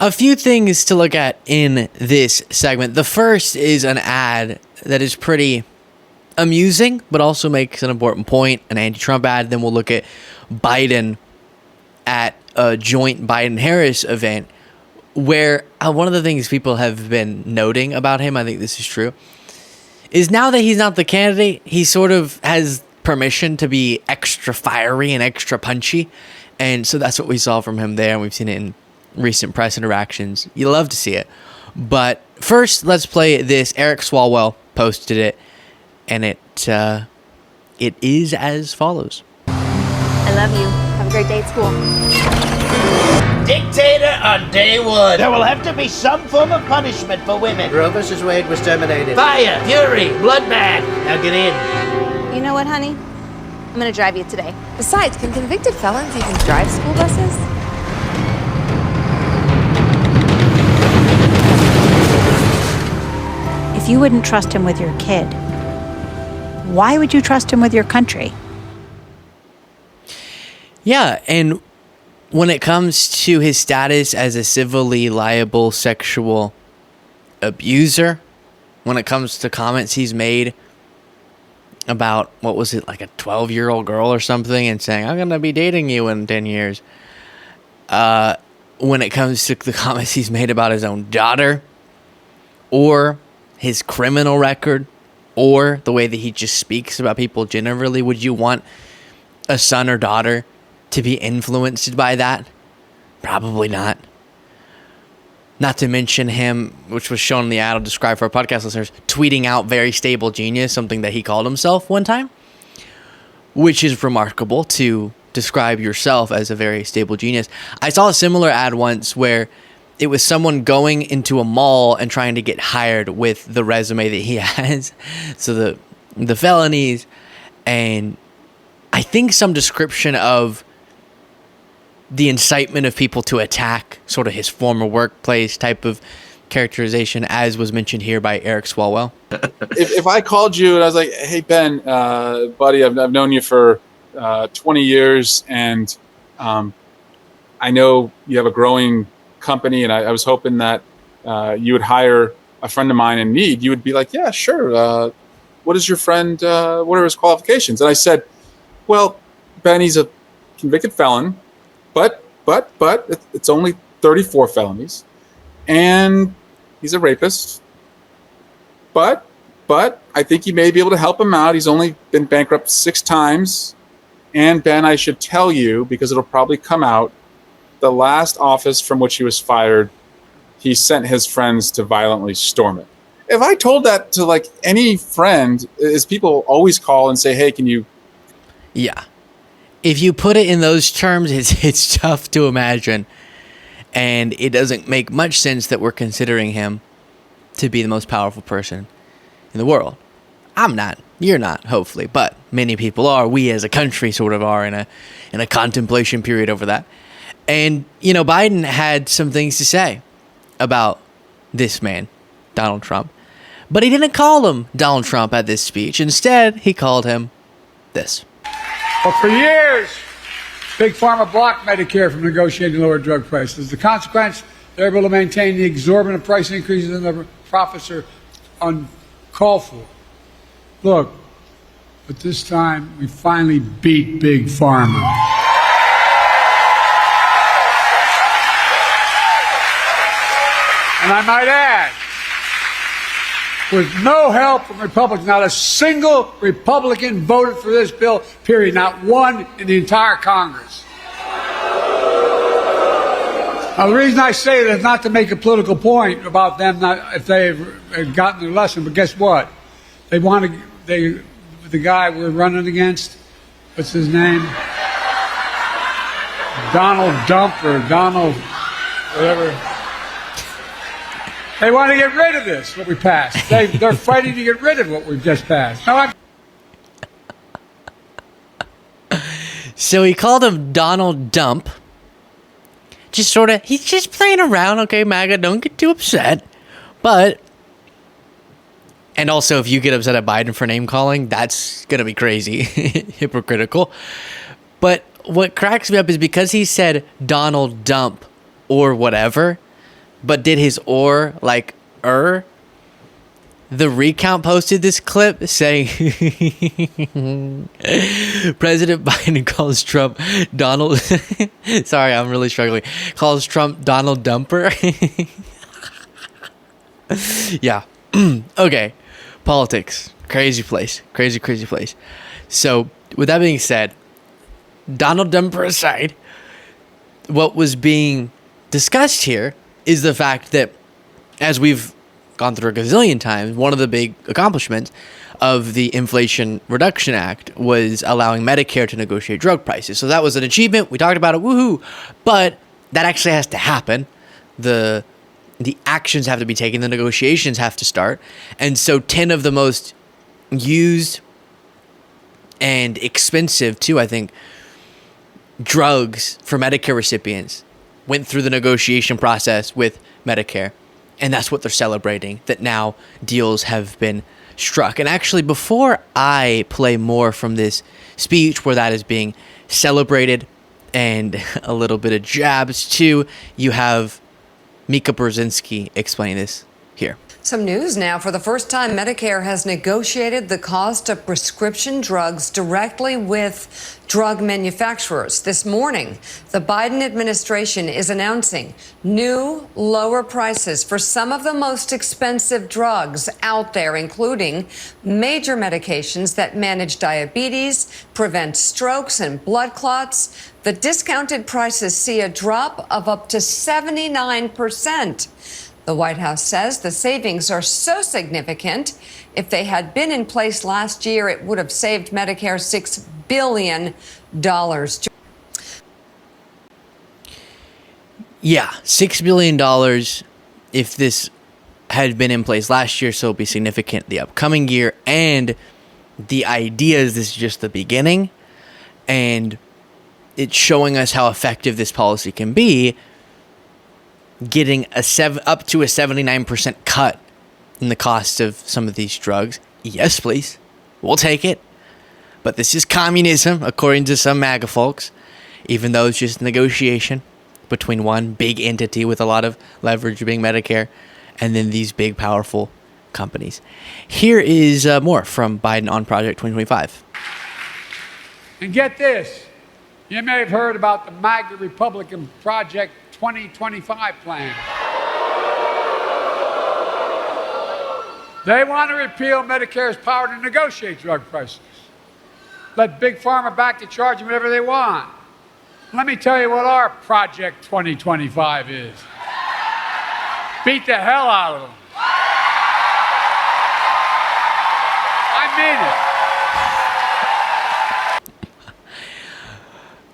A few things to look at in this segment. The first is an ad that is pretty amusing, but also makes an important point, an anti-Trump ad. Then we'll look at Biden at a joint Biden-Harris event, where one of the things people have been noting about him, I think this is true, is now that he's not the candidate, he sort of has permission to be extra fiery and extra punchy. And so that's what we saw from him there, and we've seen it in recent press interactions. You love to see it. But first, let's play this. Eric Swalwell posted it, and it is as follows. I love you. Have a great day at school. Dictator on day one. There will have to be some form of punishment for women. Roe vs. Wade was terminated. Fire, fury, bloodbath. Now get in. You know what, honey? I'm gonna drive you today. Besides, can convicted felons even drive school buses? If you wouldn't trust him with your kid, why would you trust him with your country? Yeah, and when it comes to his status as a civilly liable sexual abuser, when it comes to comments he's made about, what was it, like a 12-year-old girl or something, and saying, I'm going to be dating you in 10 years. When it comes to the comments he's made about his own daughter, or his criminal record, or the way that he just speaks about people generally, would you want a son or daughter to be influenced by that? Probably not. Not to mention him, which was shown in the ad I'll describe for our podcast listeners, tweeting out very stable genius, something that he called himself one time, which is remarkable to describe yourself as a very stable genius. I saw a similar ad once where it was someone going into a mall and trying to get hired with the resume that he has. So the felonies, and I think some description of the incitement of people to attack sort of his former workplace type of characterization, as was mentioned here by Eric Swalwell. If I called you and I was like, hey, Ben, buddy, I've known you for 20 years, and I know you have a growing company, and I was hoping that you would hire a friend of mine in need, you would be like, yeah, sure. What is your friend, what are his qualifications? And I said, well, Ben, he's a convicted felon, but it's only 34 felonies, and he's a rapist. But I think you may be able to help him out. He's only been bankrupt 6 times. And Ben, I should tell you, because it'll probably come out, the last office from which he was fired, he sent his friends to violently storm it. If I told that to like any friend, is people always call and say, hey, can you? Yeah. If you put it in those terms, it's tough to imagine. And it doesn't make much sense that we're considering him to be the most powerful person in the world. I'm not. You're not, hopefully. But many people are. We as a country sort of are in a contemplation period over that. And, you know, Biden had some things to say about this man, Donald Trump. But he didn't call him Donald Trump at this speech. Instead, he called him this. Well, for years, Big Pharma blocked Medicare from negotiating lower drug prices. As a consequence, they're able to maintain the exorbitant price increases, and the profits are uncalled for. Look, but this time, we finally beat Big Pharma. And I might add, with no help from Republicans, not a single Republican voted for this bill, period. Not one in the entire Congress. Now, the reason I say that is not to make a political point about them, not if they've gotten their lesson, but guess what? They want to, the guy we're running against, what's his name? Donald Dump or Donald, whatever. They want to get rid of this, what we passed. They're fighting to get rid of what we've just passed. No, So he called him Donald Dump. Just sort of, he's just playing around. Okay, MAGA, don't get too upset. But, and also if you get upset at Biden for name calling, that's going to be crazy, hypocritical. But what cracks me up is because he said Donald Dump or whatever, but did his or like The Recount posted this clip saying President Biden calls Trump Donald sorry, I'm really struggling. Calls Trump Donald Dumper. Yeah. Okay. Politics. Crazy place. Crazy place. So, with that being said, Donald Dumper aside, what was being discussed here is the fact that, as we've gone through a gazillion times, one of the big accomplishments of the Inflation Reduction Act was allowing Medicare to negotiate drug prices. So that was an achievement. We talked about it. Woohoo! But that actually has to happen. The actions have to be taken. The negotiations have to start. And so 10 of the most used and expensive, too, I think, drugs for Medicare recipients went through the negotiation process with Medicare. And that's what they're celebrating, that now deals have been struck. And actually, before I play more from this speech where that is being celebrated and a little bit of jabs too, you have Mika Brzezinski explaining this here. Some news now. For the first time, Medicare has negotiated the cost of prescription drugs directly with drug manufacturers. This morning, the Biden administration is announcing new, lower prices for some of the most expensive drugs out there, including major medications that manage diabetes, prevent strokes and blood clots. The discounted prices see a drop of up to 79%. The White House says the savings are so significant, if they had been in place last year, it would have saved Medicare $6 billion. Yeah, $6 billion if this had been in place last year, so it'll be significant the upcoming year. And the idea is this is just the beginning, and it's showing us how effective this policy can be, getting up to a 79% cut in the cost of some of these drugs. Yes, please. We'll take it. But this is communism, according to some MAGA folks, even though it's just negotiation between one big entity with a lot of leverage being Medicare and then these big, powerful companies. Here is more from Biden on Project 2025. And get this. You may have heard about the MAGA Republican Project 2025 plan. They want to repeal Medicare's power to negotiate drug prices. Let Big Pharma back to charge them whatever they want. Let me tell you what our Project 2025 is. Beat the hell out of them. I mean it.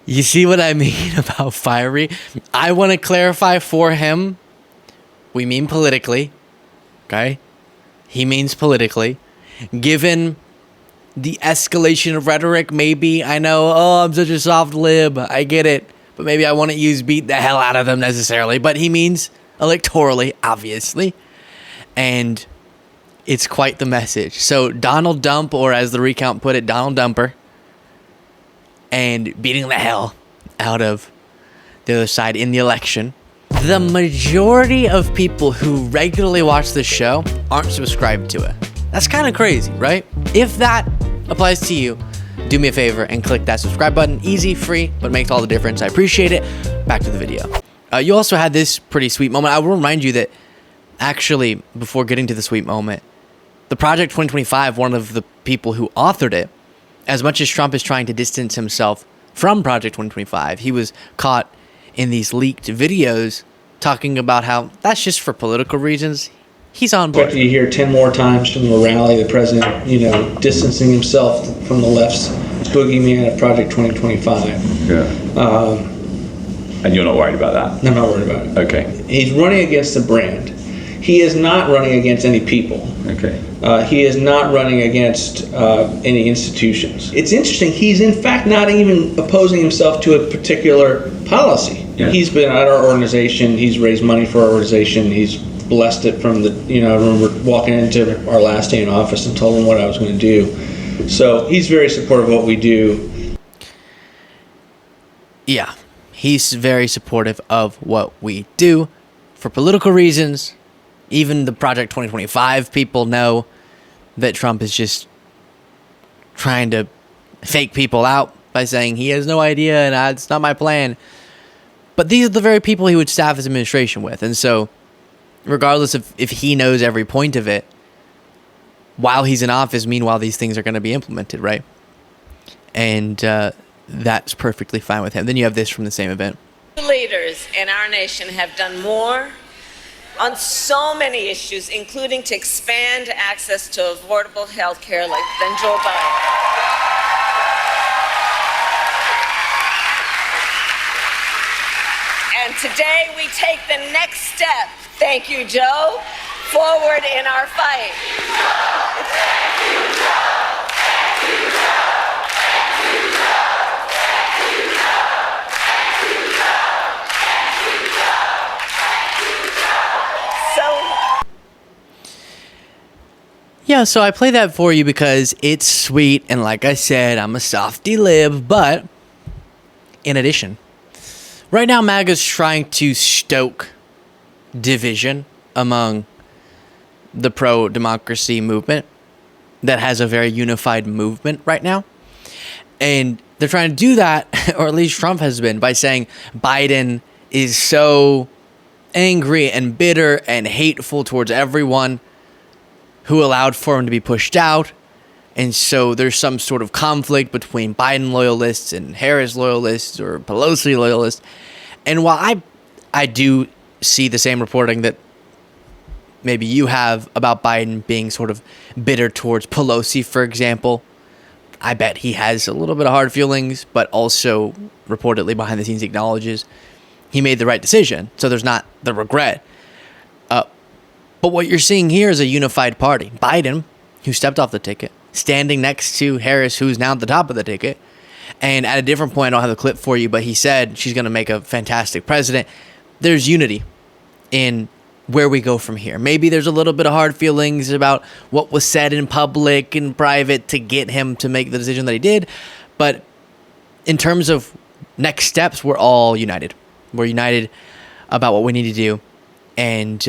You see what I mean about fiery? I want to clarify for him. We mean politically. Okay? He means politically. Given the escalation of rhetoric, maybe I know, I'm such a soft lib. I get it. But maybe I wouldn't use beat the hell out of them necessarily. But he means electorally, obviously. And it's quite the message. So Donald Dump, or as the Recount put it, Donald Dumper, and beating the hell out of the other side in the election. The majority of people who regularly watch this show aren't subscribed to it. That's kind of crazy, right? If that applies to you, do me a favor and click that subscribe button. Easy, free, but makes all the difference. I appreciate it. Back to the video. You also had this pretty sweet moment. I will remind you that actually, before getting to the sweet moment, the Project 2025, one of the people who authored it, as much as Trump is trying to distance himself from Project 2025, he was caught in these leaked videos talking about how that's just for political reasons. He's on board. You hear 10 more times from the rally, the president, distancing himself from the left's boogeyman of Project 2025. Yeah. And you're not worried about that? I'm not worried about it. Okay. He's running against a brand. He is not running against any people. Okay. He is not running against any institutions. It's interesting. He's in fact not even opposing himself to a particular policy. Yeah. He's been at our organization. He's raised money for our organization. He's blessed it from I remember walking into our last day in office and told him what I was going to do. So he's very supportive of what we do. Yeah, he's very supportive of what we do. for political reasons. Even the Project 2025 people know that Trump is just trying to fake people out by saying he has no idea and it's not my plan. But these are the very people he would staff his administration with. And so, regardless of if he knows every point of it, while he's in office, meanwhile, these things are going to be implemented, right? And that's perfectly fine with him. Then you have this from the same event. Leaders in our nation have done more on so many issues, including to expand access to affordable health care than Joe Biden. And today we take the next step, thank you, Joe, forward in our fight. Yeah, so I play that for you because it's sweet, and like I said, I'm a softy lib, but in addition, right now MAGA's trying to stoke division among the pro-democracy movement that has a very unified movement right now. And they're trying to do that, or at least Trump has been, by saying Biden is so angry and bitter and hateful towards everyone who allowed for him to be pushed out. And so there's some sort of conflict between Biden loyalists and Harris loyalists or Pelosi loyalists. And while I do see the same reporting that maybe you have about Biden being sort of bitter towards Pelosi, for example, I bet he has a little bit of hard feelings, but also reportedly behind the scenes acknowledges he made the right decision. So there's not the regret. But what you're seeing here is a unified party. Biden, who stepped off the ticket, standing next to Harris, who's now at the top of the ticket. And at a different point, I don't have the clip for you, but he said she's going to make a fantastic president. There's unity in where we go from here. Maybe there's a little bit of hard feelings about what was said in public and private to get him to make the decision that he did. But in terms of next steps, we're all united. We're united about what we need to do and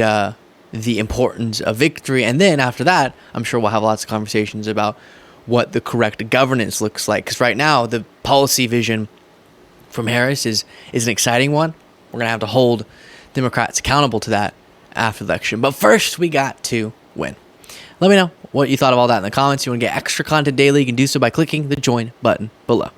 the importance of victory. And then after that, I'm sure we'll have lots of conversations about what the correct governance looks like. Because right now, the policy vision from Harris is an exciting one. We're going to have to hold Democrats accountable to that after the election. But first, we got to win. Let me know what you thought of all that in the comments. If you want to get extra content daily, you can do so by clicking the join button below.